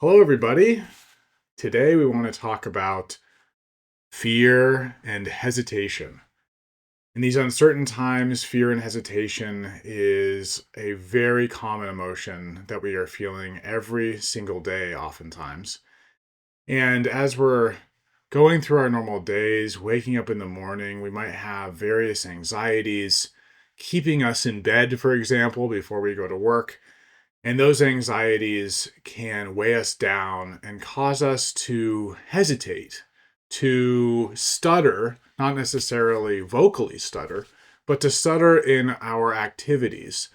Hello, everybody. Today we want to talk about fear and hesitation. In these uncertain times, fear and hesitation is a very common emotion that we are feeling every single day, oftentimes. And as we're going through our normal days, waking up in the morning, we might have various anxieties keeping us in bed, for example, before we go to work. And those anxieties can weigh us down and cause us to hesitate, to stutter, not necessarily vocally stutter, but to stutter in our activities.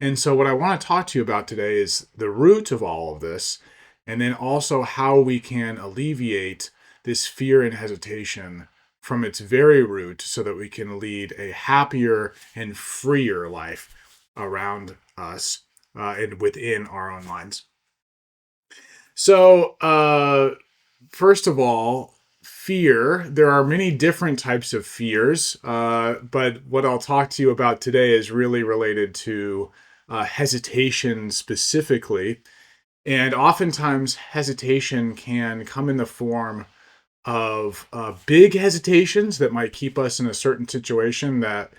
And so, what I want to talk to you about today is the root of all of this, and then also how we can alleviate this fear and hesitation from its very root so that we can lead a happier and freer life around us and within our own minds. So, first of all, fear. There are many different types of fears, but what I'll talk to you about today is really related to hesitation specifically. And oftentimes, hesitation can come in the form of big hesitations that might keep us in a certain situation that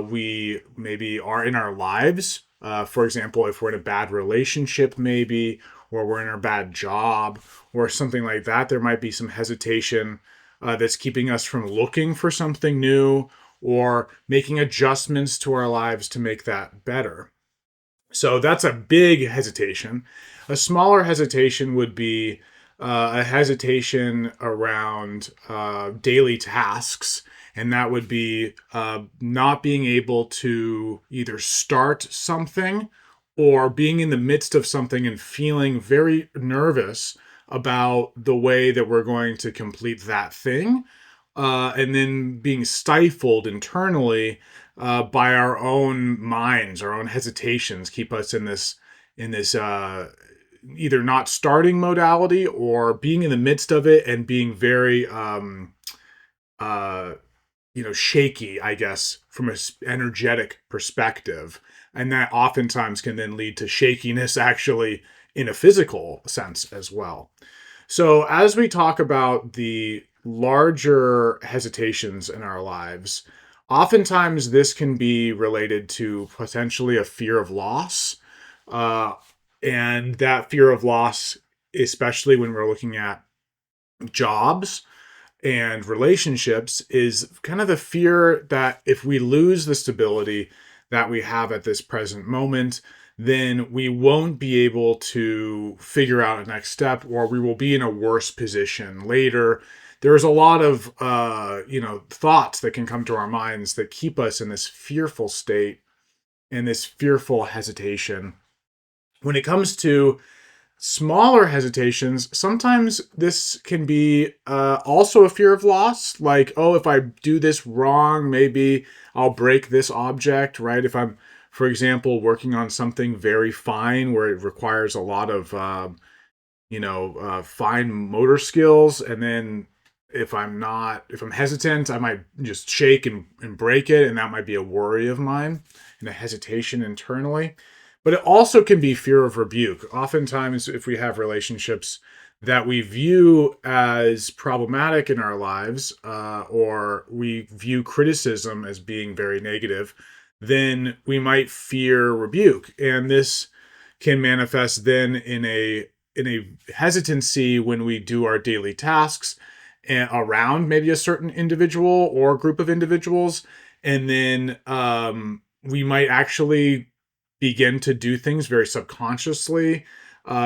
we maybe are in our lives. For example, if we're in a bad relationship, maybe, or we're in a bad job, or something like that, there might be some hesitation that's keeping us from looking for something new or making adjustments to our lives to make that better. So that's a big hesitation. A smaller hesitation would be a hesitation around daily tasks, and that would be not being able to either start something or being in the midst of something and feeling very nervous about the way that we're going to complete that thing, and then being stifled internally by our own minds, our own hesitations keep us in this either not starting modality or being in the midst of it and being very uh, shaky, I guess, from an energetic perspective, and that oftentimes can then lead to shakiness actually in a physical sense as well. So, as we talk about the larger hesitations in our lives, oftentimes this can be related to potentially a fear of loss. Uh, and that fear of loss, especially when we're looking at jobs and relationships, is kind of the fear that if we lose the stability that we have at this present moment, then we won't be able to figure out a next step, or we will be in a worse position later. There's a lot of thoughts that can come to our minds that keep us in this fearful state and this fearful hesitation. When it comes to smaller hesitations, sometimes this can be also a fear of loss. Like, oh, if I do this wrong, maybe I'll break this object, right? If I'm, for example, working on something very fine where it requires a lot of, fine motor skills, and then if I'm hesitant, I might just shake and break it, and that might be a worry of mine and a hesitation internally. But it also can be fear of rebuke. Oftentimes, if we have relationships that we view as problematic in our lives, or we view criticism as being very negative, then we might fear rebuke. And this can manifest then in a hesitancy when we do our daily tasks around maybe a certain individual or group of individuals, and then we might actually begin to do things very subconsciously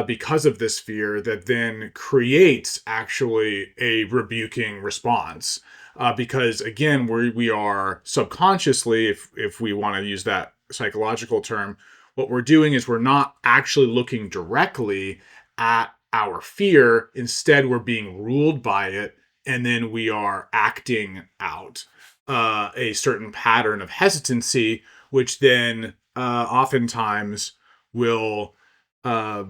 because of this fear that then creates actually a rebuking response. Because again, we are subconsciously, if we want to use that psychological term, what we're doing is we're not actually looking directly at our fear. Instead, we're being ruled by it, and then we are acting out a certain pattern of hesitancy, which then oftentimes will uh,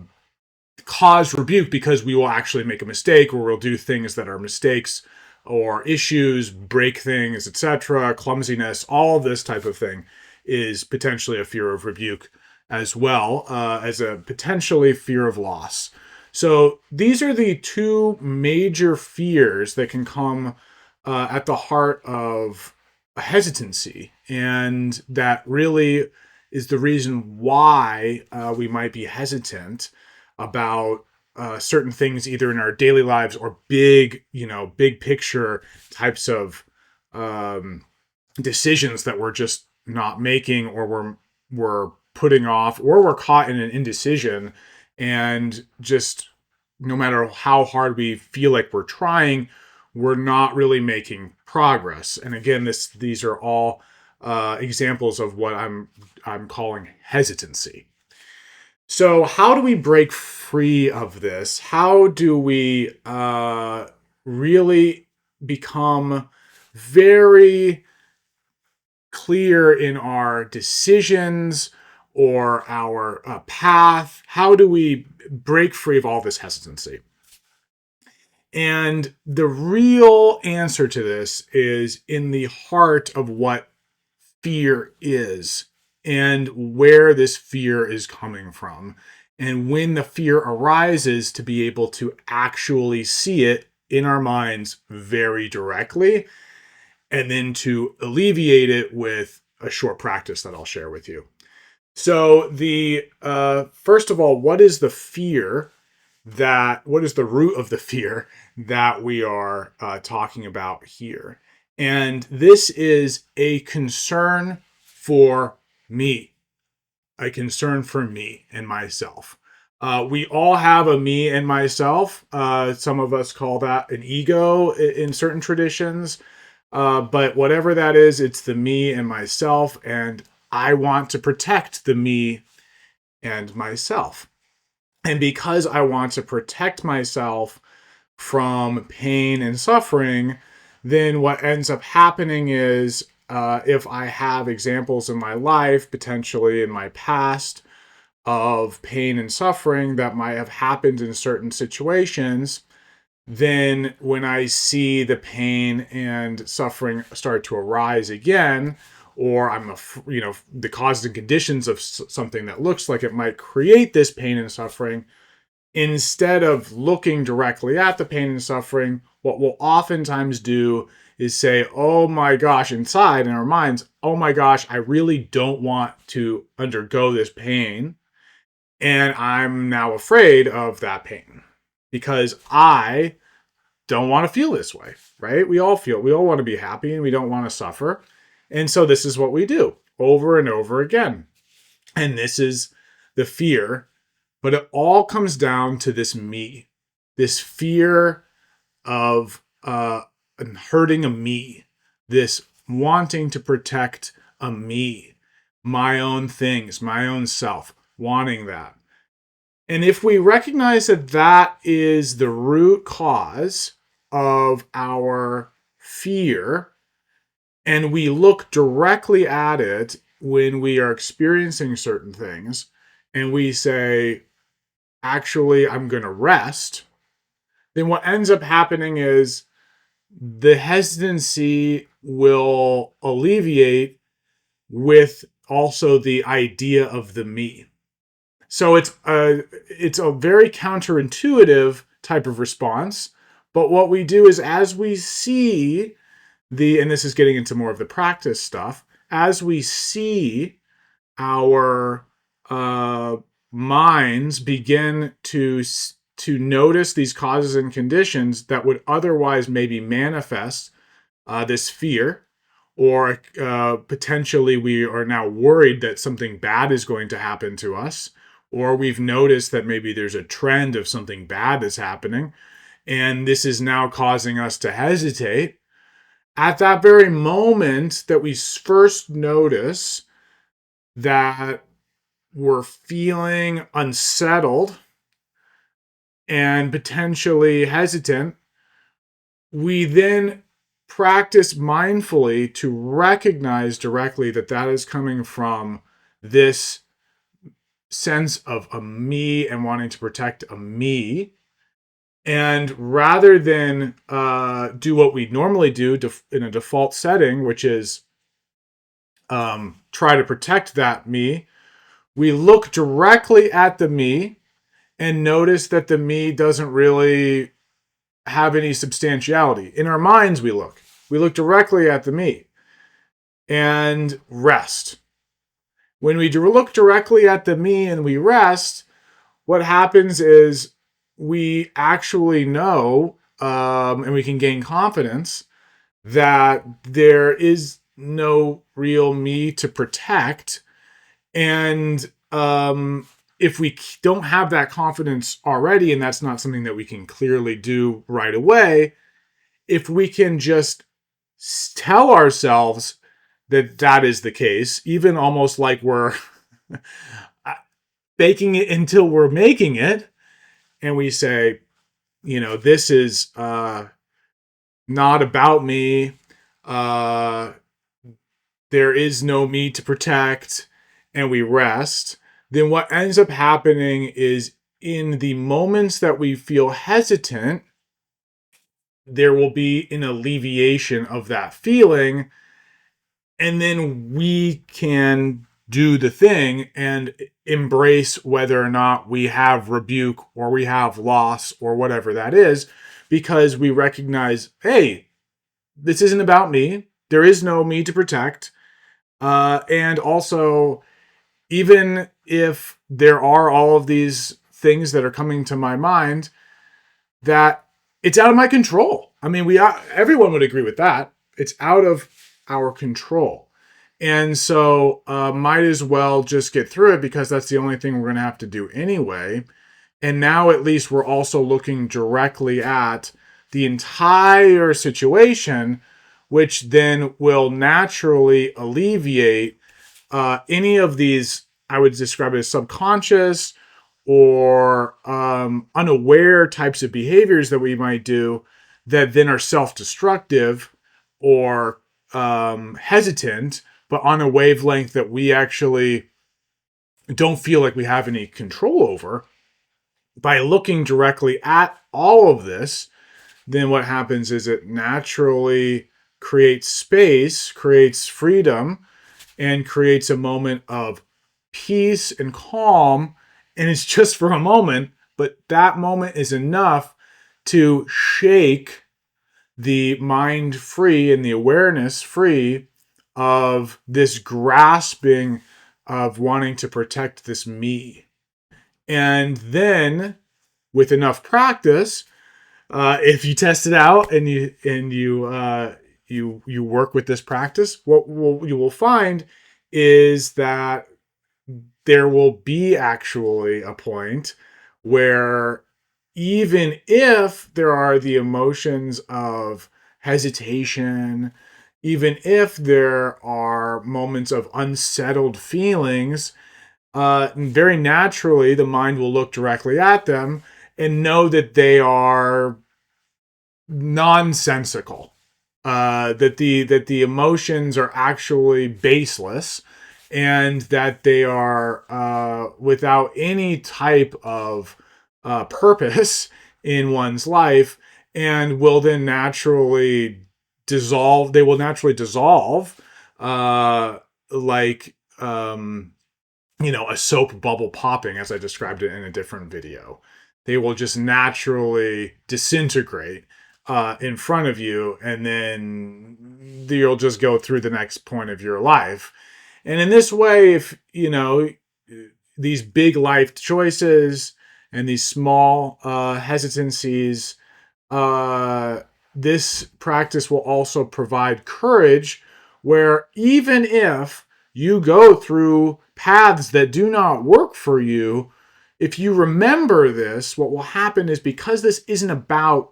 cause rebuke because we will actually make a mistake, or we'll do things that are mistakes or issues, break things, etc., clumsiness. All this type of thing is potentially a fear of rebuke as well as a potentially fear of loss. So these are the two major fears that can come at the heart of a hesitancy, and that really is the reason why we might be hesitant about certain things, either in our daily lives or big, big picture types of um, decisions that we're just not making, or we're putting off, or we're caught in an indecision, and just no matter how hard we feel like we're trying, we're not really making progress. And again, these are all examples of what I'm calling hesitancy. So how do we break free of this? How do we really become very clear in our decisions or our path? How do we break free of all this hesitancy? And the real answer to this is in the heart of what fear is, and where this fear is coming from. And when the fear arises, to be able to actually see it in our minds very directly, and then to alleviate it with a short practice that I'll share with you. So the first of all, what is the fear what is the root of the fear that we are talking about here? And this is a concern for me, a concern for me and myself. We all have a me and myself. Some of us call that an ego in certain traditions. But whatever that is, it's the me and myself. And I want to protect the me and myself. And because I want to protect myself from pain and suffering, then what ends up happening is if I have examples in my life, potentially in my past, of pain and suffering that might have happened in certain situations, then when I see the pain and suffering start to arise again, or the causes and conditions of something that looks like it might create this pain and suffering, instead of looking directly at the pain and suffering, what we'll oftentimes do is say, oh my gosh, inside in our minds, oh my gosh, I really don't want to undergo this pain. And I'm now afraid of that pain because I don't want to feel this way, right? We all want to be happy and we don't want to suffer. And so this is what we do over and over again. And this is the fear. But it all comes down to this me, this fear of hurting a me, this wanting to protect a me, my own things, my own self, wanting that. And if we recognize that that is the root cause of our fear, and we look directly at it when we are experiencing certain things, and we say, actually, I'm going to rest, then what ends up happening is the hesitancy will alleviate with also the idea of the me. So it's a very counterintuitive type of response. But what we do is, as we see and this is getting into more of the practice stuff, as we see our minds begin to notice these causes and conditions that would otherwise maybe manifest this fear, or potentially we are now worried that something bad is going to happen to us, or we've noticed that maybe there's a trend of something bad that's happening, and this is now causing us to hesitate. At that very moment that we first notice that we're feeling unsettled and potentially hesitant, we then practice mindfully to recognize directly that that is coming from this sense of a me and wanting to protect a me. And rather than do what we normally do in a default setting, which is try to protect that me, we look directly at the me and notice that the me doesn't really have any substantiality. In our minds, we look directly at the me and rest. When we look directly at the me and we rest, what happens is we actually know, and we can gain confidence that there is no real me to protect. And if we don't have that confidence already, and that's not something that we can clearly do right away, if we can just tell ourselves that that is the case, even almost like we're baking it until we're making it, and we say, this is not about me. There is no me to protect, and we rest. Then what ends up happening is in the moments that we feel hesitant, there will be an alleviation of that feeling. And then we can do the thing and embrace whether or not we have rebuke or we have loss or whatever that is, because we recognize, hey, this isn't about me. There is no me to protect. And also, even if there are all of these things that are coming to my mind, that it's out of my control. I mean, everyone would agree with that. It's out of our control. And so might as well just get through it, because that's the only thing we're going to have to do anyway. And now at least we're also looking directly at the entire situation, which then will naturally alleviate any of these, I would describe it as subconscious or unaware types of behaviors that we might do that then are self-destructive or hesitant, but on a wavelength that we actually don't feel like we have any control over. By looking directly at all of this, then what happens is it naturally creates space, creates freedom, and creates a moment of peace and calm. And it's just for a moment, but that moment is enough to shake the mind free and the awareness free of this grasping of wanting to protect this me. And then with enough practice, if you test it out and you work with this practice, what you will find is that there will be actually a point where, even if there are the emotions of hesitation, even if there are moments of unsettled feelings, very naturally the mind will look directly at them and know that they are nonsensical, that the emotions are actually baseless, and that they are without any type of purpose in one's life, and will then naturally dissolve. They will naturally dissolve, like a soap bubble popping, as I described it in a different video. They will just naturally disintegrate in front of you, and then you'll just go through the next point of your life. And in this way, if these big life choices and these small hesitancies, this practice will also provide courage, where even if you go through paths that do not work for you, if you remember this, what will happen is, because this isn't about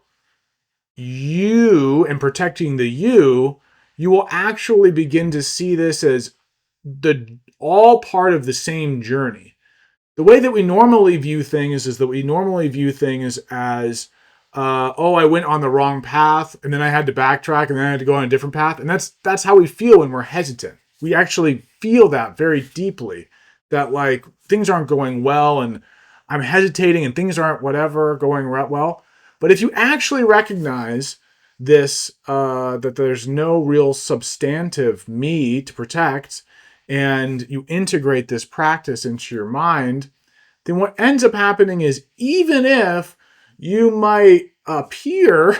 you and protecting the you will actually begin to see this as all part of the same journey. The way that we normally view things is that we normally view things as, I went on the wrong path, and then I had to backtrack, and then I had to go on a different path. And that's how we feel when we're hesitant. We actually feel that very deeply, that like things aren't going well, and I'm hesitating, and things aren't going well. But if you actually recognize this, that there's no real substantive me to protect, and you integrate this practice into your mind, then what ends up happening is, even if you might appear,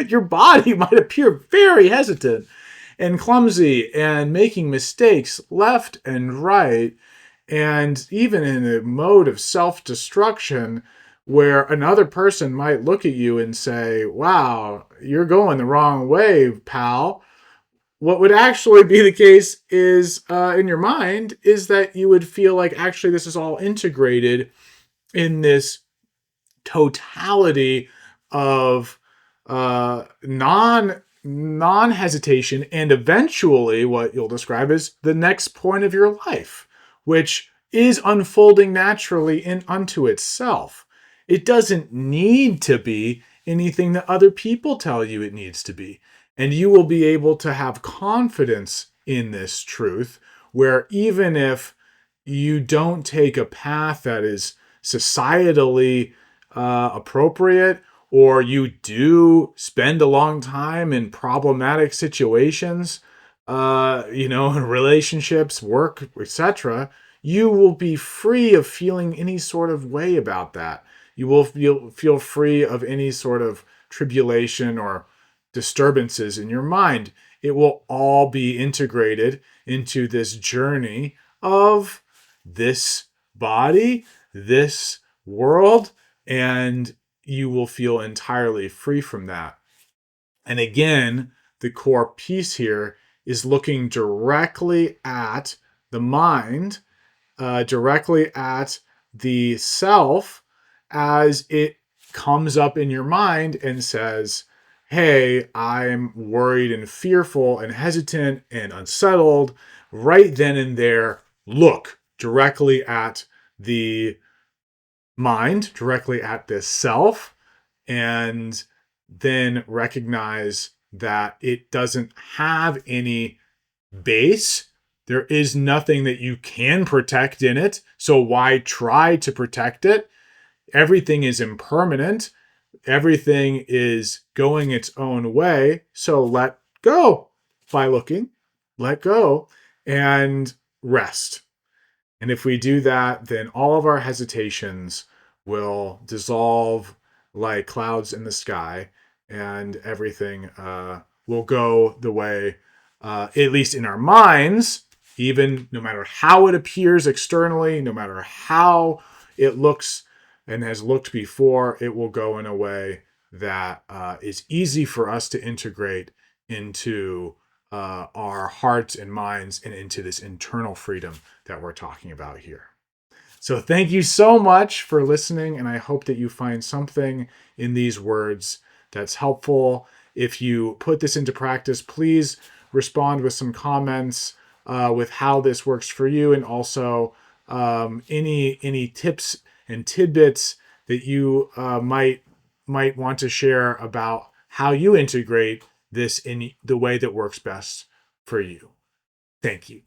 your body might appear very hesitant and clumsy and making mistakes left and right, and even in a mode of self-destruction where another person might look at you and say, wow, you're going the wrong way, pal. What would actually be the case is, in your mind, is that you would feel like actually this is all integrated in this totality of non hesitation, and eventually what you'll describe as the next point of your life, which is unfolding naturally in unto itself. It doesn't need to be anything that other people tell you it needs to be. And you will be able to have confidence in this truth, where even if you don't take a path that is societally appropriate, or you do spend a long time in problematic situations, in relationships, work, etc., you will be free of feeling any sort of way about that. You will feel free of any sort of tribulation or disturbances in your mind. It will all be integrated into this journey of this body, this world, and you will feel entirely free from that. And again, the core piece here is looking directly at the mind, directly at the self as it comes up in your mind and says, hey, I'm worried and fearful and hesitant and unsettled. Right then and there, look directly at the mind, directly at this self, and then recognize that it doesn't have any base. There is nothing that you can protect in it. So why try to protect it? Everything is impermanent. Everything is going its own way. So let go by looking, let go, and rest. And if we do that, then all of our hesitations will dissolve like clouds in the sky, and everything will go the way, at least in our minds, even no matter how it appears externally, no matter how it looks and has looked before, it will go in a way that is easy for us to integrate into our hearts and minds and into this internal freedom that we're talking about here. So thank you so much for listening, and I hope that you find something in these words that's helpful. If you put this into practice, please respond with some comments with how this works for you, and also any tips and tidbits that you might want to share about how you integrate this in the way that works best for you. Thank you.